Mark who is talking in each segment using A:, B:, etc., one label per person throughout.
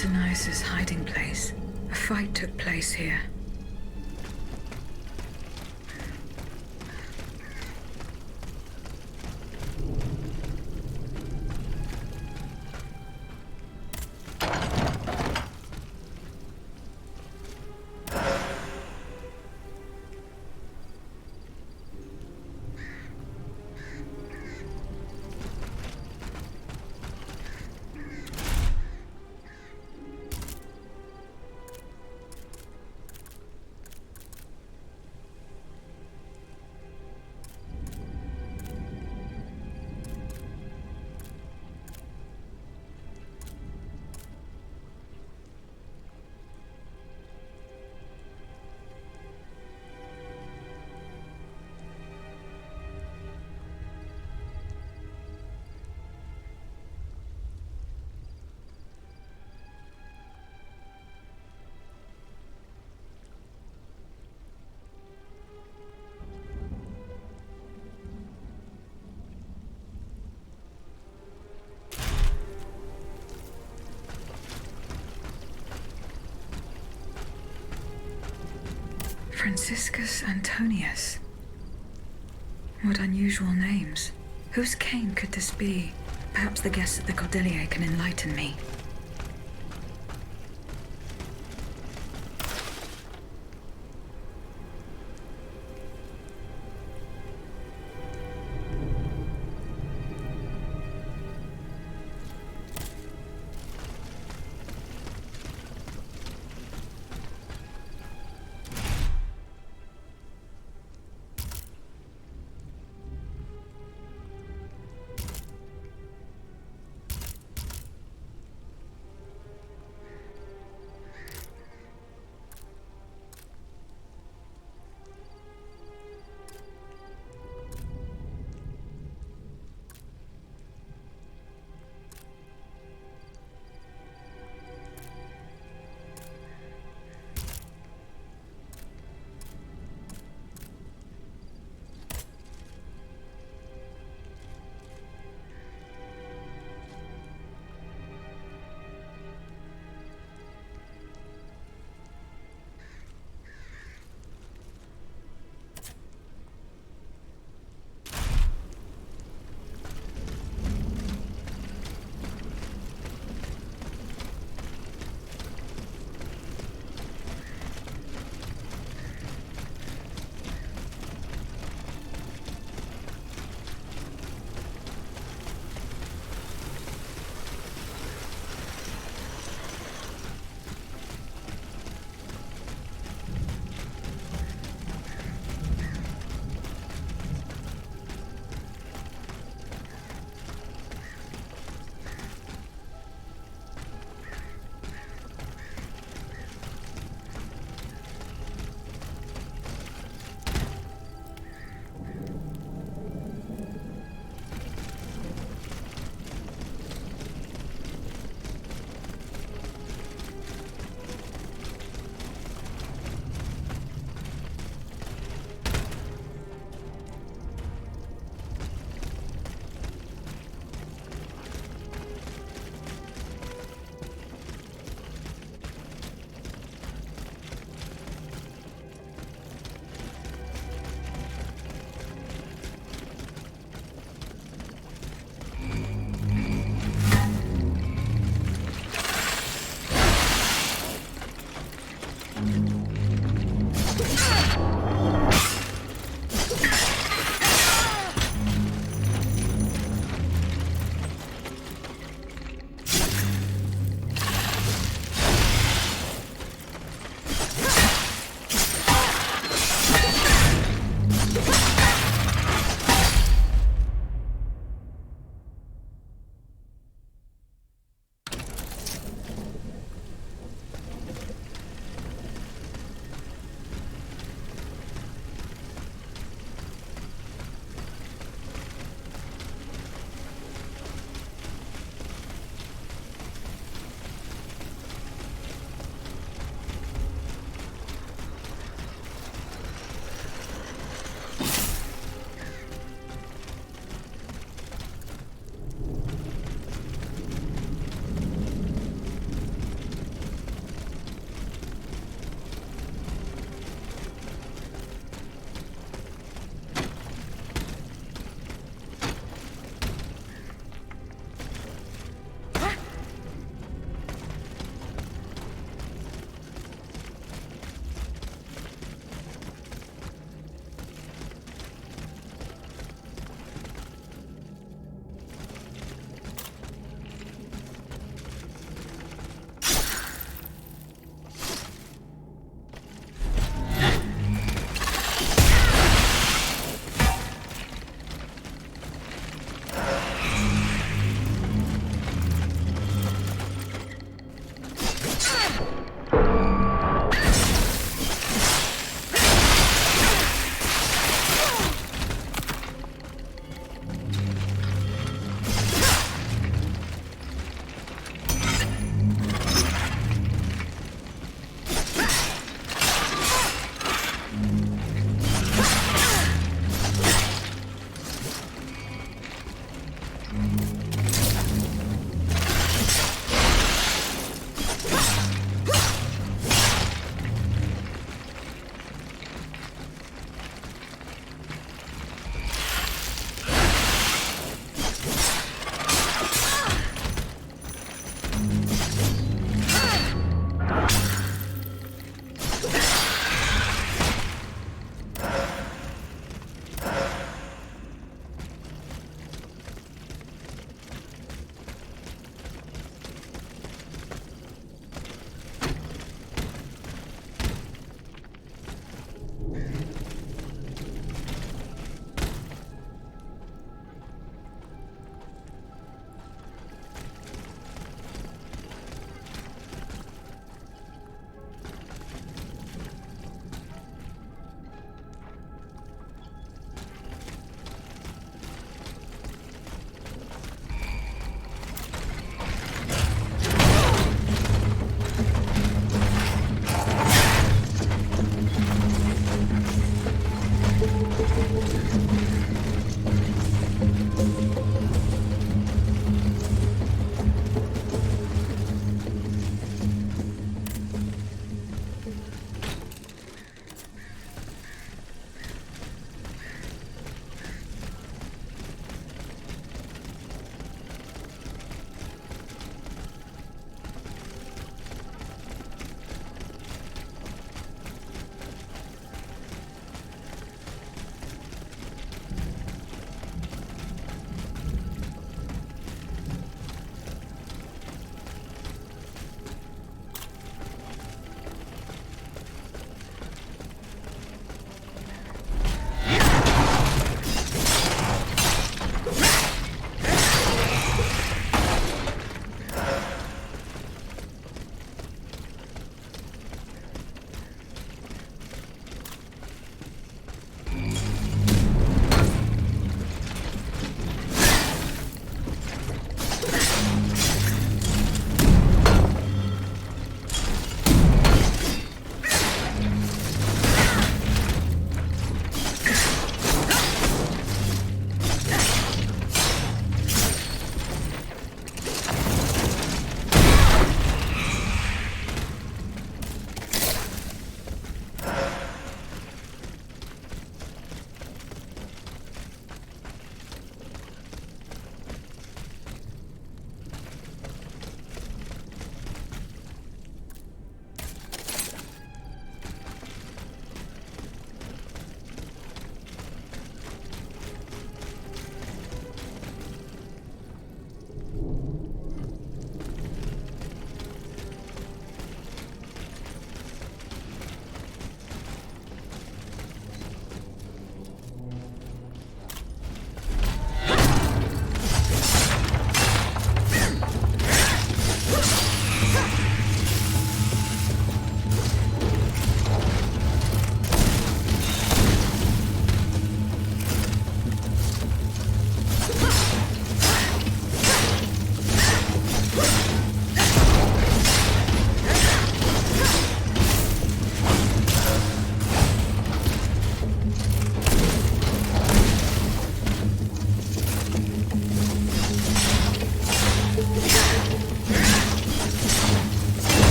A: Atanais's hiding place. A fight took place here. Franciscus Antonius. What unusual names. Whose cane could this be? Perhaps the guests at the Cordelier can enlighten me.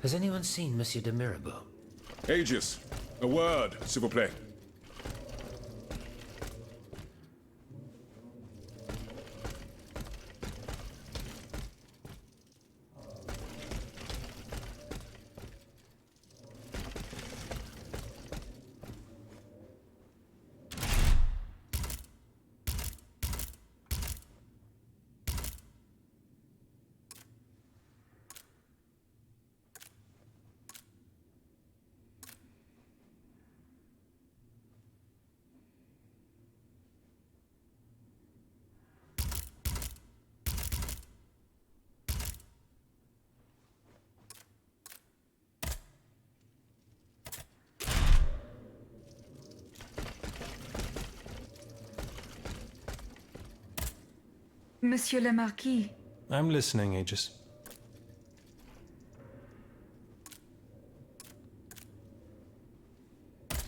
B: Has anyone seen Monsieur de Mirabeau?
C: Aegis, a word, s'il vous plaît.
A: Monsieur le Marquis.
D: I'm listening, Aegis.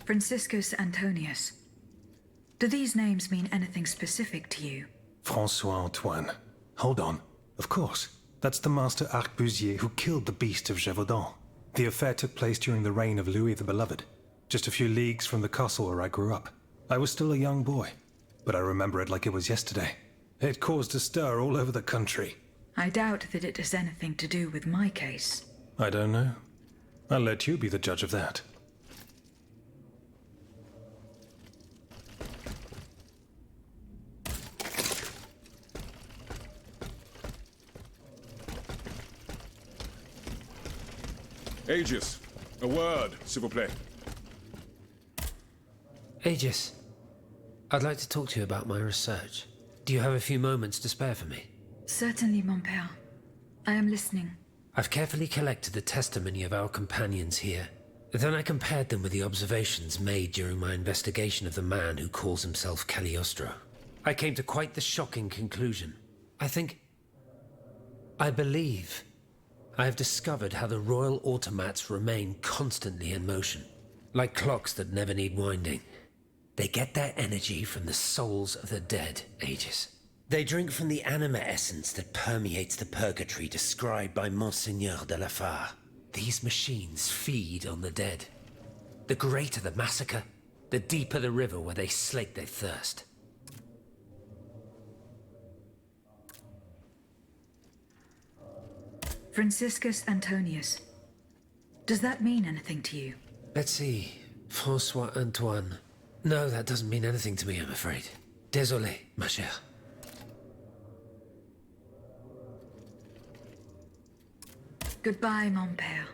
A: Franciscus Antonius. Do these names mean anything specific to you?
D: Francois Antoine. Hold on. Of course. That's the master arquebusier who killed the beast of Gévaudan. The affair took place during the reign of Louis the Beloved, just a few leagues from the castle where I grew up. I was still a young boy, but I remember it like it was yesterday. It caused a stir all over the country.
A: I doubt that it has anything to do with my case.
D: I don't know. I'll let you be the judge of that.
C: Aegis, a word, s'il vous plaît.
B: Aegis, I'd like to talk to you about my research. Do you have a few moments to spare for me?
A: Certainly, mon père. I am listening.
B: I've carefully collected the testimony of our companions here. Then I compared them with the observations made during my investigation of the man who calls himself Cagliostro. I came to quite the shocking conclusion. I believe I have discovered how the royal automats remain constantly in motion, like clocks that never need winding. They get their energy from the souls of the dead, Aegis. They drink from the anima essence that permeates the purgatory described by Monseigneur de la Fare. These machines feed on the dead. The greater the massacre, the deeper the river where they slake their thirst.
A: Franciscus Antonius. Does that mean anything to you?
B: Let's see. Francois Antoine. No, that doesn't mean anything to me, I'm afraid. Désolé, ma chère.
A: Goodbye, mon père.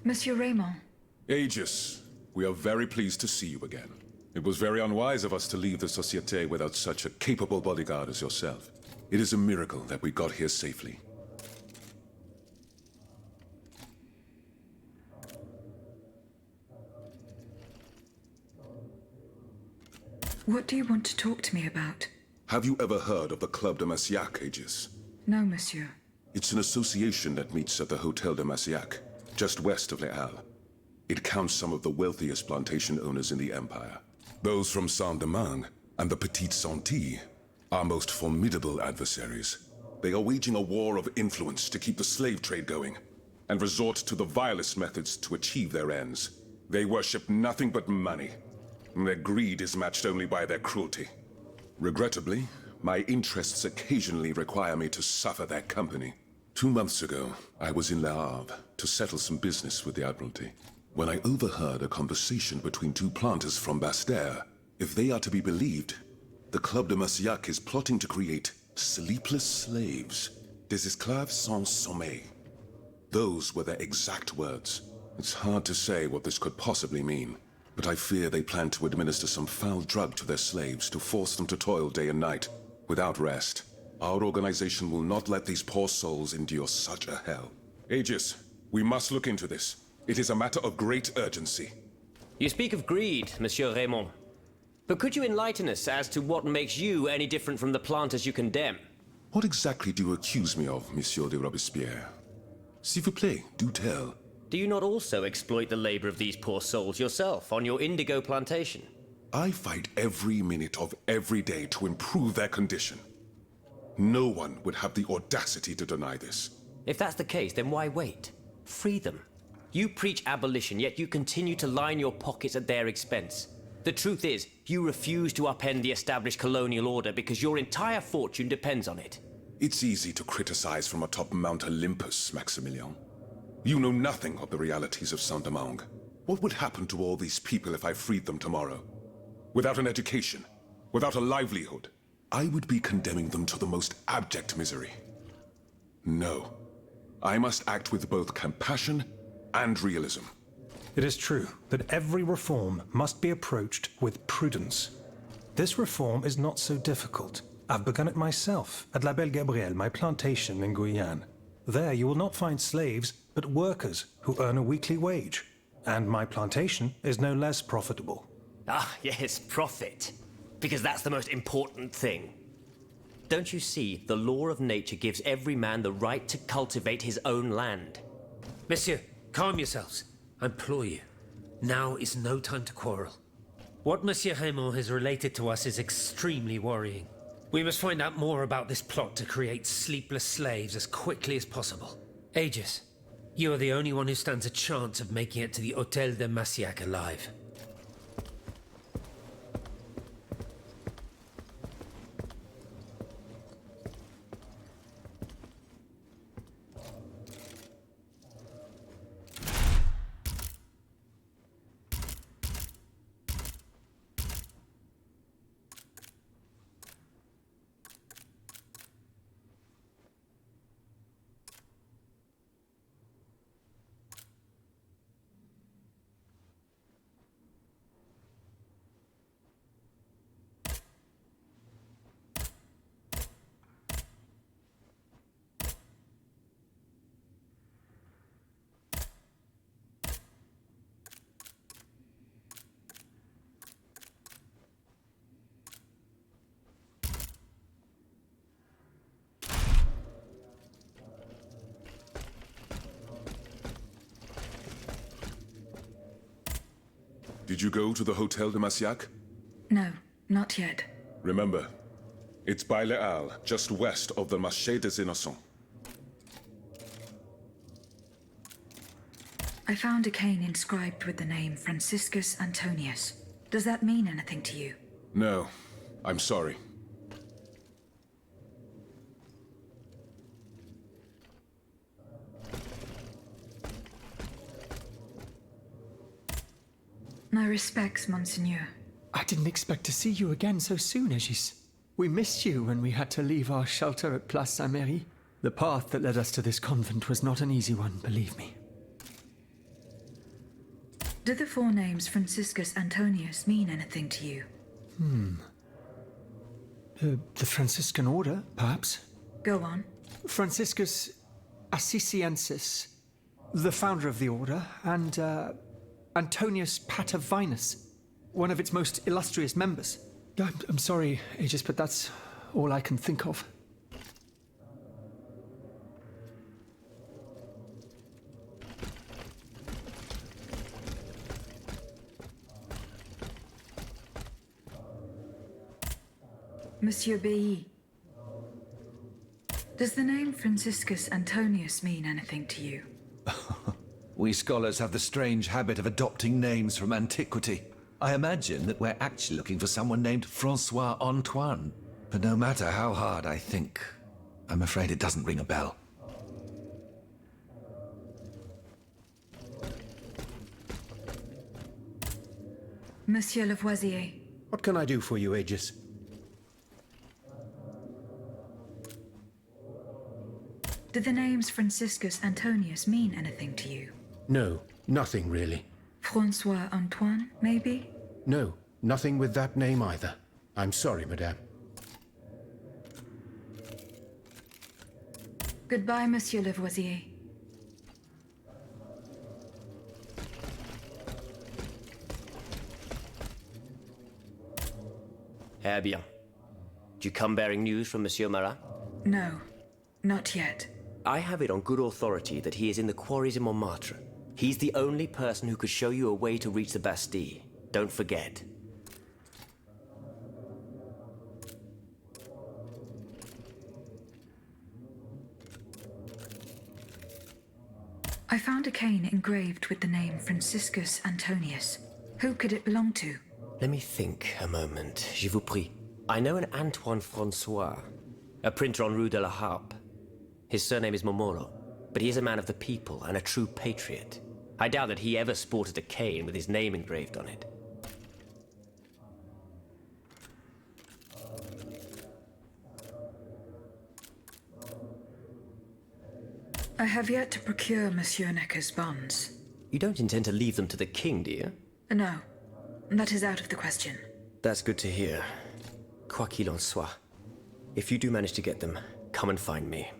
A: Monsieur Raymond.
C: Aegis, we are very pleased to see you again. It was very unwise of us to leave the Société without such a capable bodyguard as yourself. It is a miracle that we got here safely.
A: What do you want to talk to me about?
C: Have you ever heard of the Club de Massiac, Aegis?
A: No, monsieur.
C: It's an association that meets at the Hotel de Massiac, just west of Les Halles. It counts some of the wealthiest plantation owners in the Empire. Those from Saint-Domingue and the Petite Santilles, our most formidable adversaries. They are waging a war of influence to keep the slave trade going, and resort to the vilest methods to achieve their ends. They worship nothing but money, and their greed is matched only by their cruelty. Regrettably, my interests occasionally require me to suffer their company. 2 months ago, I was in Le Havre to settle some business with the Admiralty, when I overheard a conversation between two planters from Basse-Terre. If they are to be believed, the Club de Massiac is plotting to create sleepless slaves, des esclaves sans sommeil. Those were their exact words. It's hard to say what this could possibly mean, but I fear they plan to administer some foul drug to their slaves to force them to toil day and night, without rest. Our organization will not let these poor souls endure such a hell. Aegis, we must look into this. It is a matter of great urgency.
E: You speak of greed, Monsieur Raymond. But could you enlighten us as to what makes you any different from the planters you condemn?
C: What exactly do you accuse me of, Monsieur de Robespierre? S'il vous plaît, do tell.
E: Do you not also exploit the labor of these poor souls yourself on your indigo plantation?
C: I fight every minute of every day to improve their condition. No one would have the audacity to deny this.
E: If that's the case, then why wait? Free them. You preach abolition, yet you continue to line your pockets at their expense. The truth is, you refuse to upend the established colonial order because your entire fortune depends on it.
C: It's easy to criticize from atop Mount Olympus, Maximilian. You know nothing of the realities of Saint-Domingue. What would happen to all these people if I freed them tomorrow? Without an education, without a livelihood, I would be condemning them to the most abject misery. No. I must act with both compassion and realism.
D: It is true that every reform must be approached with prudence. This reform is not so difficult. I've begun it myself at La Belle Gabrielle, my plantation in Guyane. There you will not find slaves, but workers who earn a weekly wage. And my plantation is no less profitable.
E: Ah, yes, profit. Because that's the most important thing. Don't you see, the law of nature gives every man the right to cultivate his own land.
B: Monsieur, calm yourselves. I implore you. Now is no time to quarrel. What Monsieur Raymond has related to us is extremely worrying. We must find out more about this plot to create sleepless slaves as quickly as possible. Aegis, you are the only one who stands a chance of making it to the Hôtel de Massiac alive.
C: Did you go to the Hôtel de Massiac?
A: No, not yet.
C: Remember, it's by Les Halles, just west of the Marché des Innocents.
A: I found a cane inscribed with the name Franciscus Antonius. Does that mean anything to you?
C: No, I'm sorry.
A: My respects, Monseigneur.
F: I didn't expect to see you again so soon, Aegis. We missed you when we had to leave our shelter at Place Saint-Merry. The path that led us to this convent was not an easy one, believe me.
A: Do the four names Franciscus Antonius mean anything to you?
F: The Franciscan order, perhaps?
A: Go on.
F: Franciscus Assisiensis, the founder of the order, and Antonius Patavinus, one of its most illustrious members. I'm sorry, Aegis, but that's all I can think of.
A: Monsieur B. Does the name Franciscus Antonius mean anything to you?
G: We scholars have the strange habit of adopting names from antiquity. I imagine that we're actually looking for someone named Francois Antoine. But no matter how hard I think, I'm afraid it doesn't ring a bell.
A: Monsieur Lavoisier.
H: What can I do for you, Aegis?
A: Do the names Franciscus Antonius mean anything to you?
H: No, nothing really.
A: Francois Antoine, maybe?
H: No, nothing with that name either. I'm sorry, madame.
A: Goodbye, Monsieur Lavoisier.
E: Eh bien. Do you come bearing news from Monsieur Marat?
A: No, not yet.
E: I have it on good authority that he is in the quarries in Montmartre. He's the only person who could show you a way to reach the Bastille. Don't forget.
A: found a cane engraved with the name Franciscus Antonius. Who could it belong to?
E: Let me think a moment, je vous prie. I know an Antoine Francois, a printer on Rue de la Harpe. His surname is Momoro, but he is a man of the people and a true patriot. I doubt that he ever sported a cane with his name engraved on it.
A: I have yet to procure Monsieur Necker's bonds.
E: You don't intend to leave them to the king, do you?
A: No, that is out of the question.
E: That's good to hear. Quoi qu'il en soit, if you do manage to get them, come and find me.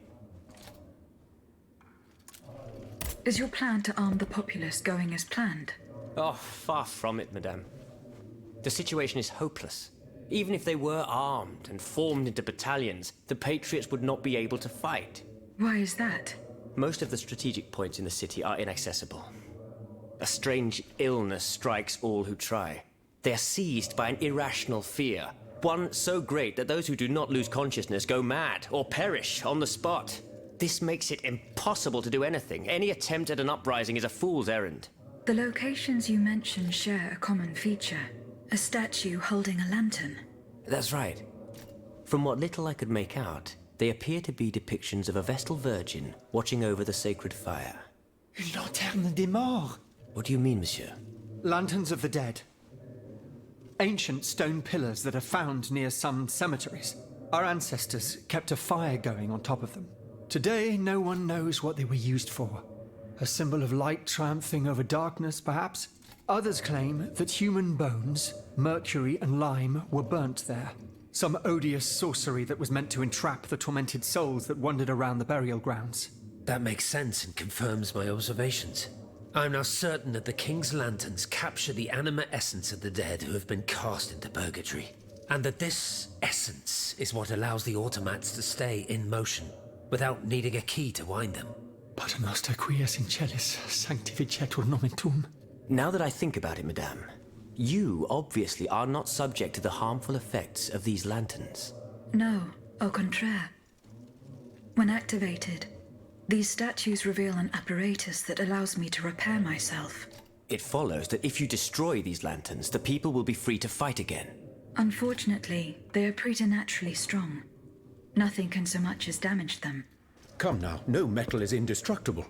A: Is your plan to arm the populace going as planned?
E: Oh, far from it, madame. The situation is hopeless. Even if they were armed and formed into battalions, the Patriots would not be able to fight.
A: Why is that?
E: Most of the strategic points in the city are inaccessible. A strange illness strikes all who try. They are seized by an irrational fear, one so great that those who do not lose consciousness go mad or perish on the spot. This makes it impossible to do anything. Any attempt at an uprising is a fool's errand.
A: The locations you mentioned share a common feature. A statue holding a lantern.
E: That's right. From what little I could make out, they appear to be depictions of a Vestal Virgin watching over the sacred fire.
F: Une lanterne des morts!
E: What do you mean, monsieur?
F: Lanterns of the dead. Ancient stone pillars that are found near some cemeteries. Our ancestors kept a fire going on top of them. Today, no one knows what they were used for. A symbol of light triumphing over darkness, perhaps? Others claim that human bones, mercury and lime, were burnt there. Some odious sorcery that was meant to entrap the tormented souls that wandered around the burial grounds.
B: That makes sense and confirms my observations. I am now certain that the King's lanterns capture the anima essence of the dead who have been cast into purgatory, and that this essence is what allows the automats to stay in motion, without needing a key to wind them.
F: Pater noster qui es in celis, sanctificetur nomen tuum.
E: Now that I think about it, madame, you obviously are not subject to the harmful effects of these lanterns.
A: No, au contraire. When activated, these statues reveal an apparatus that allows me to repair myself.
E: It follows that if you destroy these lanterns, the people will be free to fight again.
A: Unfortunately, they are preternaturally strong. Nothing can so much as damage them.
H: Come now, no metal is indestructible.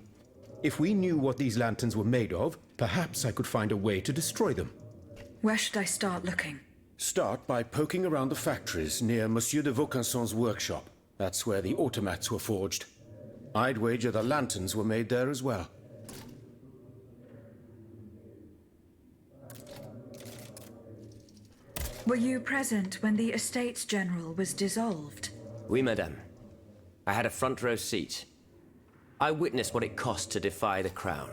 H: If we knew what these lanterns were made of, perhaps I could find a way to destroy them.
A: Where should I start looking?
H: Start by poking around the factories near Monsieur de Vaucanson's workshop. That's where the automats were forged. I'd wager the lanterns were made there as well.
A: Were you present when the Estates General was dissolved?
E: Oui, madame. I had a front row seat. I witnessed what it cost to defy the crown.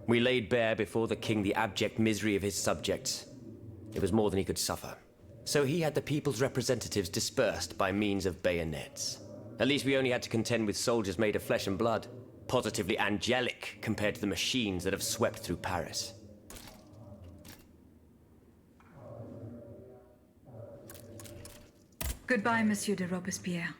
E: We laid bare before the king the abject misery of his subjects. It was more than he could suffer. So he had the people's representatives dispersed by means of bayonets. At least we only had to contend with soldiers made of flesh and blood. Positively angelic compared to the machines that have swept through Paris.
A: Goodbye, Monsieur de Robespierre.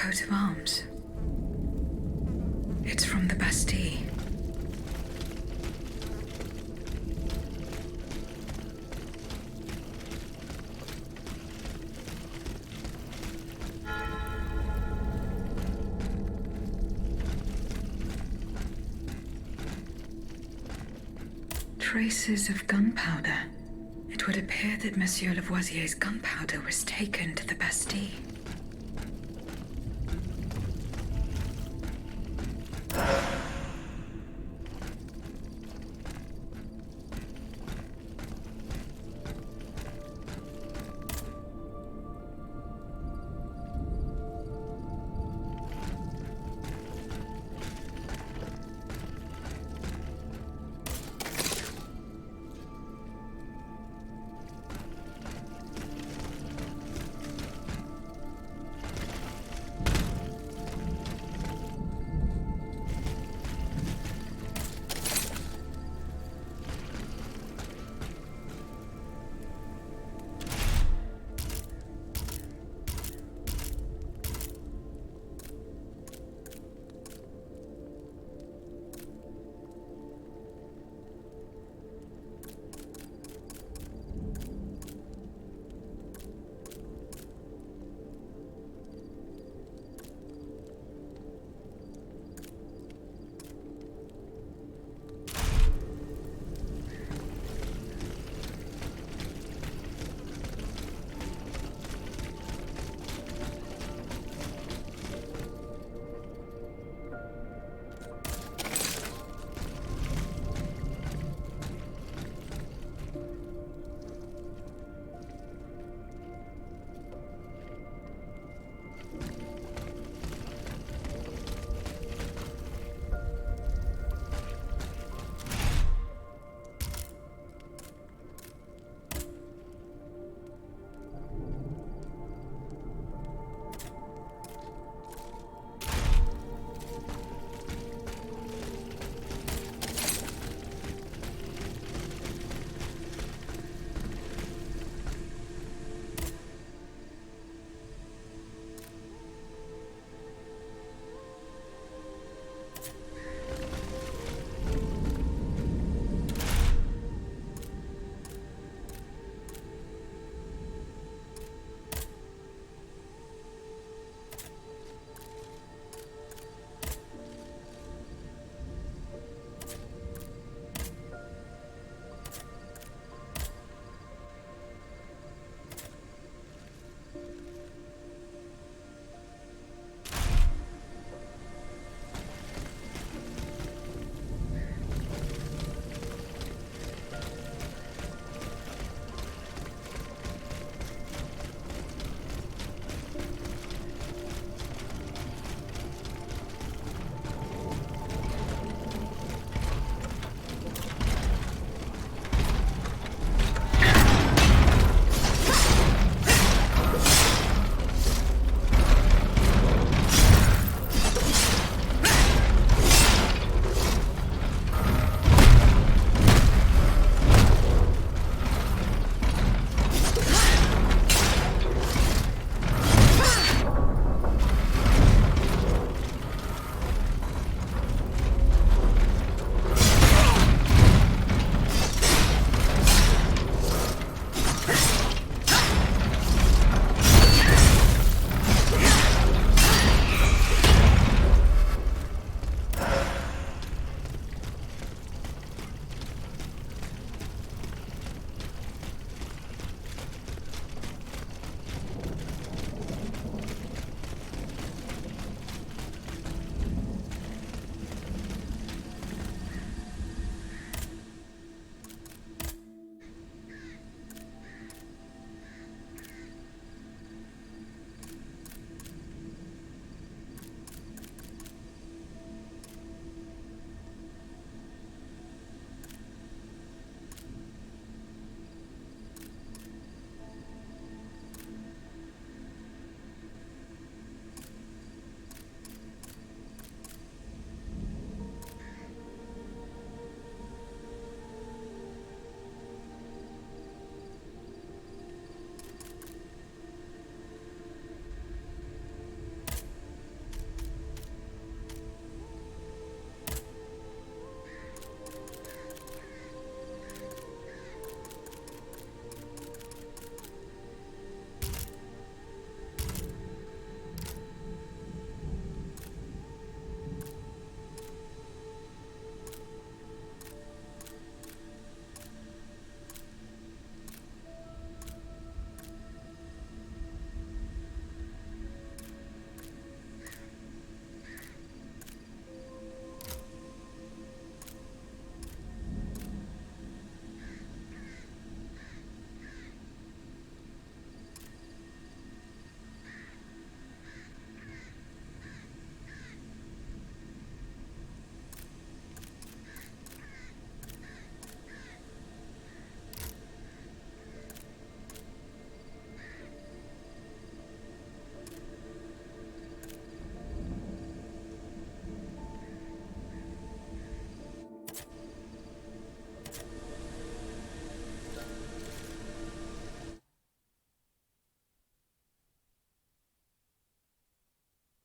A: coat of arms. It's from the Bastille. Traces of gunpowder. It would appear that Monsieur Lavoisier's gunpowder was taken to the Bastille.